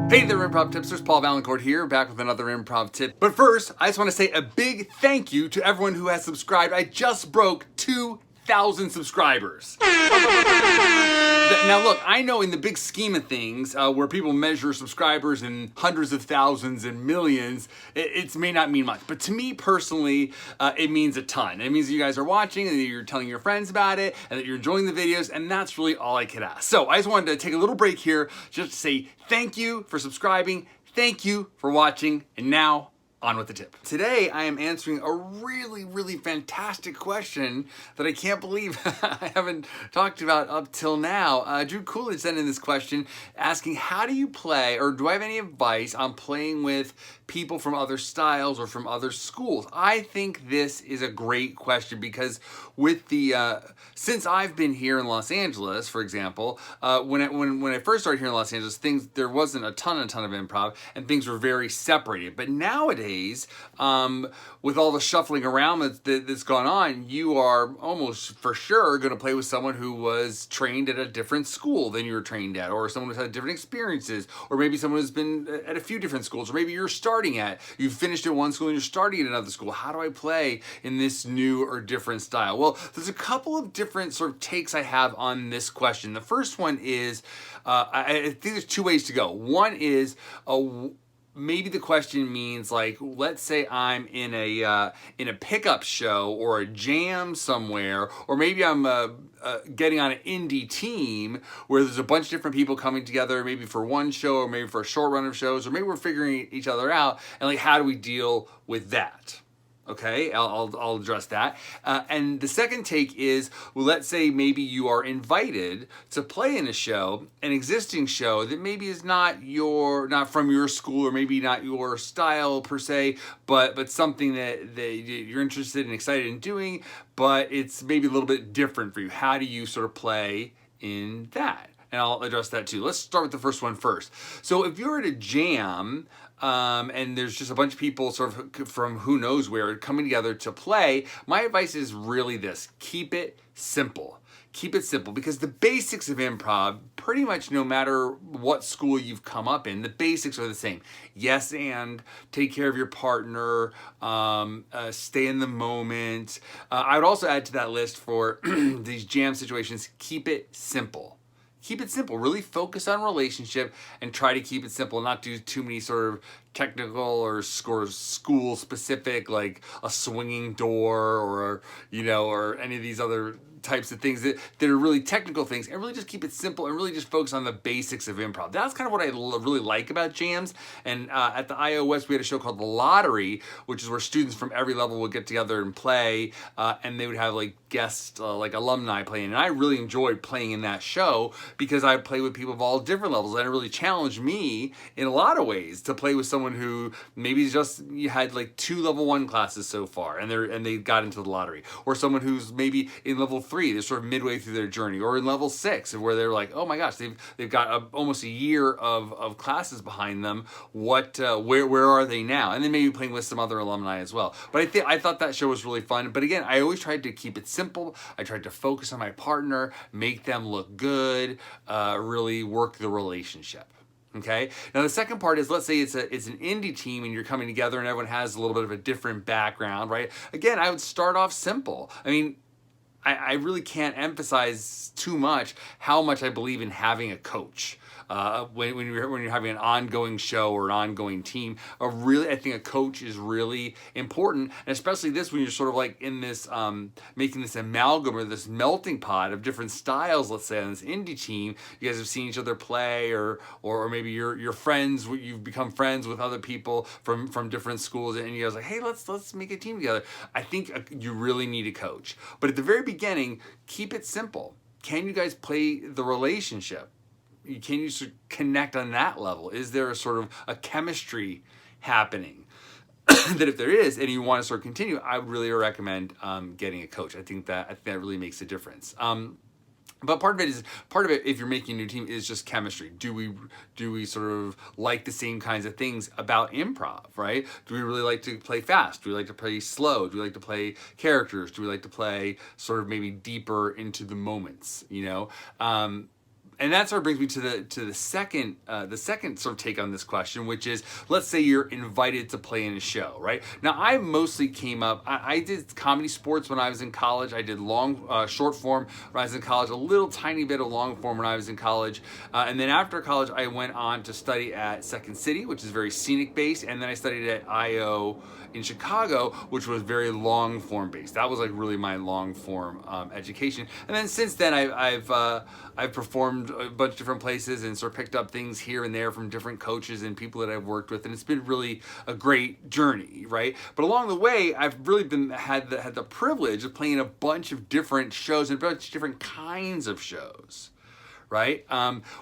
Hey there, Improv Tipsters. Paul Vaillancourt here, back with another improv tip. But first, I just want to say a big thank you to everyone who has subscribed. I just broke 2,000 subscribers. Now look, I know in the big scheme of things, where people measure subscribers in hundreds of thousands and millions, it may not mean much. But to me personally, it means a ton. It means that you guys are watching and that you're telling your friends about it and that you're enjoying the videos, and that's really all I could ask. So I just wanted to take a little break here just to say thank you for subscribing, thank you for watching, and now on with the tip. Today, I am answering a really fantastic question that I can't believe I haven't talked about up till now. Drew Coolidge sent in this question asking, how do you play, or do I have any advice on playing with people from other styles or from other schools? I think this is a great question because with the, since I've been here in Los Angeles, for example, when I first started here in Los Angeles, there wasn't a ton of improv and things were very separated. But nowadays, with all the shuffling around that's gone on, you are almost for sure going to play with someone who was trained at a different school than you were trained at, or someone who's had different experiences, or maybe someone who's been at a few different schools, or maybe you've finished at one school and you're starting at another school. How do I play in this new or different style? Well, there's a couple of different sort of takes I have on this question. The first one is, I think there's two ways to go. One is, maybe the question means, like, let's say I'm in a pickup show or a jam somewhere, or maybe I'm getting on an indie team where there's a bunch of different people coming together, maybe for one show or maybe for a short run of shows, or maybe we're figuring each other out, and like, how do we deal with that? Okay, I'll address that. And the second take is, well, let's say maybe you are invited to play in a show, an existing show that maybe is not from your school, or maybe not your style per se, but something that you're interested and excited in doing, but it's maybe a little bit different for you. How do you sort of play in that? And I'll address that too. Let's start with the first one first. So if you're at a jam, and there's just a bunch of people sort of from who knows where coming together to play, my advice is really this: keep it simple. Keep it simple, because the basics of improv, pretty much no matter what school you've come up in, the basics are the same. Yes, and take care of your partner, stay in the moment. I would also add to that list for these jam situations, keep it simple. Keep it simple. Really focus on relationship and try to keep it simple. Not do too many sort of technical or school specific, like a swinging door or any of these other types of things that are really technical things, and really just keep it simple and really just focus on the basics of improv. That's kind of what I really like about jams. And at the IO West, we had a show called The Lottery, which is where students from every level would get together and play, and they would have like guests, like alumni playing. And I really enjoyed playing in that show because I play with people of all different levels, and it really challenged me in a lot of ways to play with someone who maybe you had like 2 level 1 classes so far, and they got into the lottery, or someone who's maybe in level 3, they're sort of midway through their journey, or in level 6, where they're like, oh my gosh, they've got almost a year of classes behind them. Where are they now? And then maybe playing with some other alumni as well. But I thought that show was really fun. But again, I always tried to keep it simple. I tried to focus on my partner, make them look good, really work the relationship. Okay. Now the second part is, let's say it's an indie team and you're coming together and everyone has a little bit of a different background, right? Again, I would start off simple. I mean, I really can't emphasize too much how much I believe in having a coach. When you're having an ongoing show or an ongoing team, I think a coach is really important, and especially this when you're sort of like in this making this amalgam or this melting pot of different styles. Let's say on this indie team, you guys have seen each other play, or maybe you're friends. You've become friends with other people from different schools, and you guys are like, hey, let's make a team together. I think you really need a coach, but at the very beginning, keep it simple. Can you guys play the relationship? Can you connect on that level? Is there a sort of a chemistry happening? That if there is, and you want to sort of continue, I would really recommend getting a coach. I think that really makes a difference. But part of it, if you're making a new team, is just chemistry. Do we sort of like the same kinds of things about improv, right? Do we really like to play fast? Do we like to play slow? Do we like to play characters? Do we like to play sort of maybe deeper into the moments, And that sort of brings me to the second sort of take on this question, which is, let's say you're invited to play in a show, right? Now, I mostly came up, I did comedy sports when I was in college. I did short form when I was in college, a little tiny bit of long form when I was in college. And then after college, I went on to study at Second City, which is very scenic based. And then I studied at IO in Chicago, which was very long form based. That was like really my long form education. And then since then, I've performed a bunch of different places and sort of picked up things here and there from different coaches and people that I've worked with, and it's been really a great journey, right? But along the way, I've really had the privilege of playing a bunch of different shows and a bunch of different kinds of shows. Right.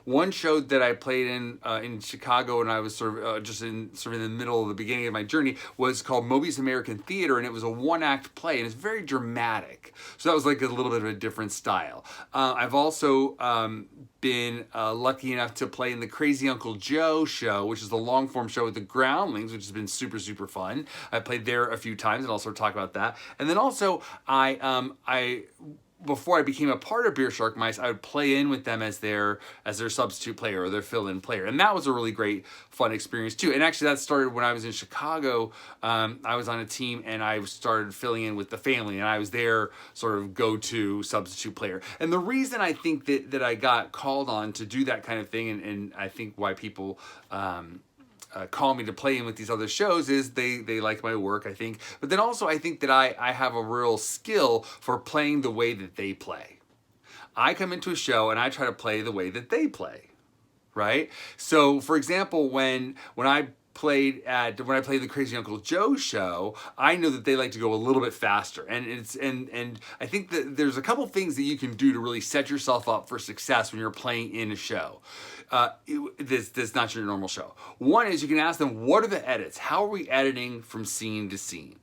One show that I played in Chicago, when I was sort of in the middle of the beginning of my journey, was called Moby's American Theater, and it was a one-act play, and it's very dramatic. So that was like a little bit of a different style. I've also been lucky enough to play in the Crazy Uncle Joe show, which is the long-form show with the Groundlings, which has been super, super fun. I played there a few times, and I'll sort of talk about that. And then also, before I became a part of Beer Shark Mice, I would play in with them as their substitute player or their fill-in player. And that was a really great, fun experience too. And actually that started when I was in Chicago. I was on a team and I started filling in with the family, and I was their sort of go-to substitute player. And the reason I think that I got called on to do that kind of thing, and I think why people call me to play in with these other shows, is they like my work, I think. But then also I think that I have a real skill for playing the way that they play. I come into a show and I try to play the way that they play, right? So for example, when I played the Crazy Uncle Joe show, I know that they like to go a little bit faster, and I think that there's a couple things that you can do to really set yourself up for success when you're playing in a show. That's not your normal show. One is you can ask them, what are the edits? How are we editing from scene to scene?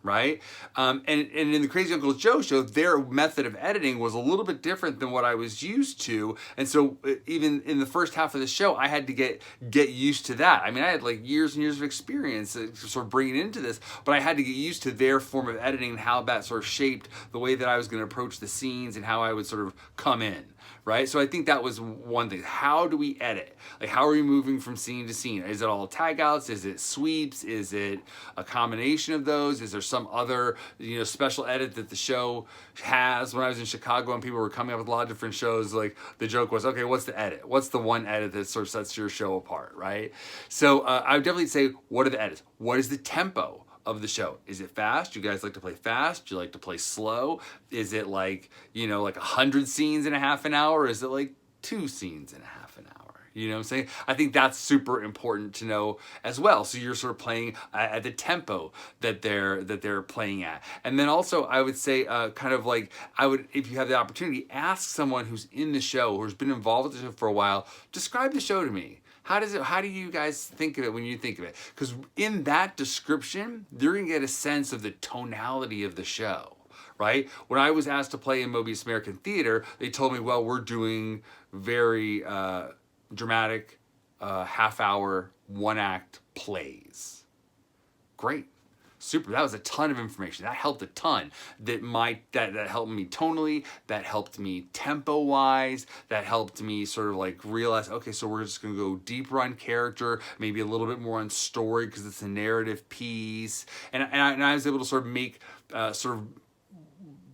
Right? And in the Crazy Uncle Joe show, their method of editing was a little bit different than what I was used to. And so even in the first half of the show, I had to get used to that. I mean, I had like years and years of experience sort of bringing into this, but I had to get used to their form of editing and how that sort of shaped the way that I was going to approach the scenes and how I would sort of come in. Right? So I think that was one thing. How do we edit? Like, how are we moving from scene to scene? Is it all tag outs? Is it sweeps? Is it a combination of those? Is there some other, special edit that the show has? When I was in Chicago and people were coming up with a lot of different shows, like the joke was, okay, what's the edit? What's the one edit that sort of sets your show apart, right? So I would definitely say, what are the edits? What is the tempo of the show? Is it fast? Do you guys like to play fast? Do you like to play slow? Is it like 100 scenes in a half an hour? Or is it like 2 scenes in a half an hour? You know what I'm saying? I think that's super important to know as well. So you're sort of playing at the tempo that they're playing at. And then also I would say if you have the opportunity, ask someone who's in the show, who's been involved with the show for a while, describe the show to me. How do you guys think of it when you think of it? Because in that description, you're going to get a sense of the tonality of the show, right? When I was asked to play in Moby's American Theater, they told me, well, we're doing very dramatic, half-hour, one-act plays. Great. Super. That was a ton of information. That helped a ton. That helped me tonally. That helped me tempo-wise. That helped me sort of like realize, okay, so we're just going to go deeper on character, maybe a little bit more on story because it's a narrative piece. And I was able to sort of make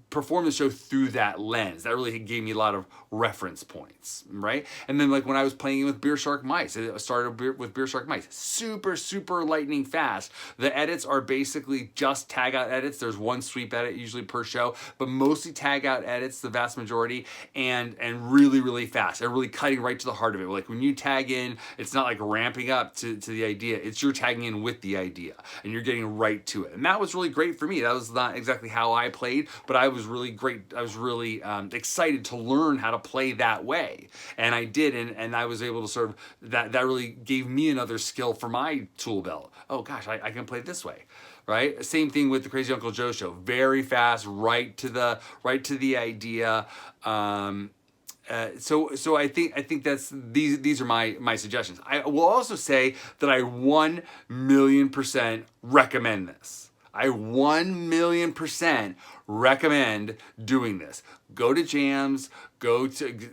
perform the show through that lens. That really gave me a lot of reference points, right? And then like when I was playing with Beer Shark Mice, it started with Beer Shark Mice. Super, super lightning fast. The edits are basically just tag out edits. There's one sweep edit usually per show, but mostly tag out edits, the vast majority, and really, really fast. And really cutting right to the heart of it. Like when you tag in, it's not like ramping up to the idea. It's you're tagging in with the idea and you're getting right to it. And that was really great for me. That was not exactly how I played, but I was really great. I was really excited to learn how to play that way, and I did, and I was able to sort of that really gave me another skill for my tool belt. Oh gosh, I can play this way, right? Same thing with the Crazy Uncle Joe show. Very fast, right to the idea. So I think that's these are my suggestions. I will also say that I 1,000,000% recommend this. I 1,000,000% recommend doing this. Go to jams, go to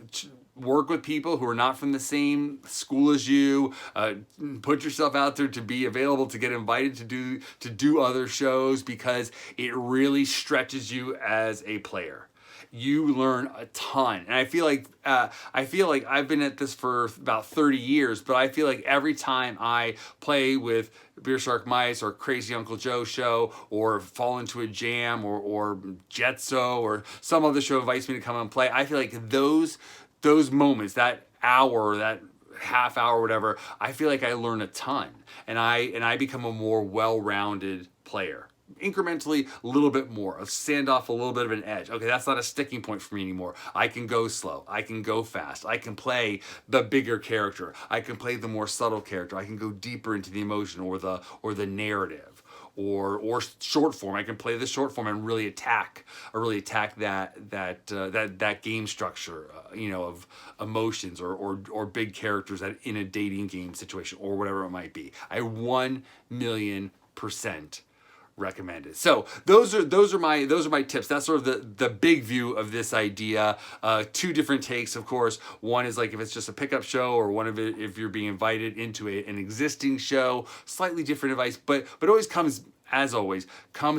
work with people who are not from the same school as you. Put yourself out there to be available, to get invited to do other shows, because it really stretches you as a player. You learn a ton. And I feel like I've been at this for about 30 years, but I feel like every time I play with Beer Shark Mice or Crazy Uncle Joe show, or fall into a jam, or Jetso, or some other show invites me to come and play, I feel like those moments, that hour, that half hour, whatever, I feel like I learn a ton, and I become a more well-rounded player. Incrementally, a little bit more, sand off a little bit of an edge. Okay, that's not a sticking point for me anymore. I can go slow, I can go fast, I can play the bigger character, I can play the more subtle character, I can go deeper into the emotion or the narrative, or short form. I can play the short form and really attack that game structure, of emotions or big characters that in a dating game situation or whatever it might be. I 1,000,000% recommend it. So those are my tips. That's sort of the big view of this idea. Two different takes, of course. One is like if it's just a pickup show, or one of it if you're being invited into an existing show. Slightly different advice, but always comes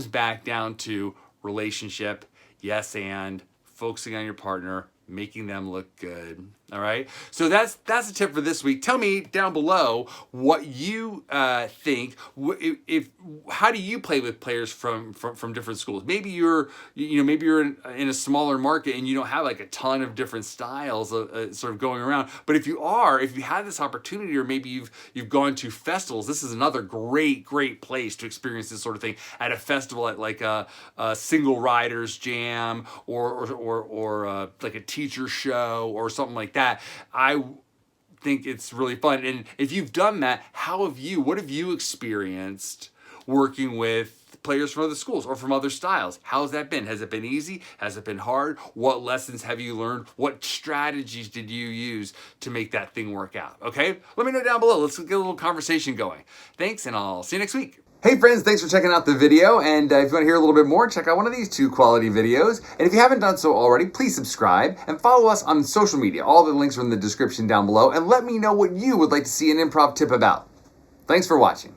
back down to relationship. Yes, and focusing on your partner, making them look good. All right. So that's a tip for this week. Tell me down below what you think. How do you play with players from different schools? Maybe you're in a smaller market and you don't have like a ton of different styles sort of going around. But if you have this opportunity, or maybe you've gone to festivals, this is another great place to experience this sort of thing at a festival, at like a single riders jam, or like a teacher show or something like that. I think it's really fun. And if you've done that, what have you experienced working with players from other schools or from other styles? How's that been? Has it been easy? Has it been hard? What lessons have you learned? What strategies did you use to make that thing work out? Okay? Let me know down below. Let's get a little conversation going. Thanks, and I'll see you next week. Hey friends, thanks for checking out the video, and if you want to hear a little bit more, check out one of these two quality videos. And if you haven't done so already, please subscribe and follow us on social media. All the links are in the description down below, and let me know what you would like to see an improv tip about. Thanks for watching.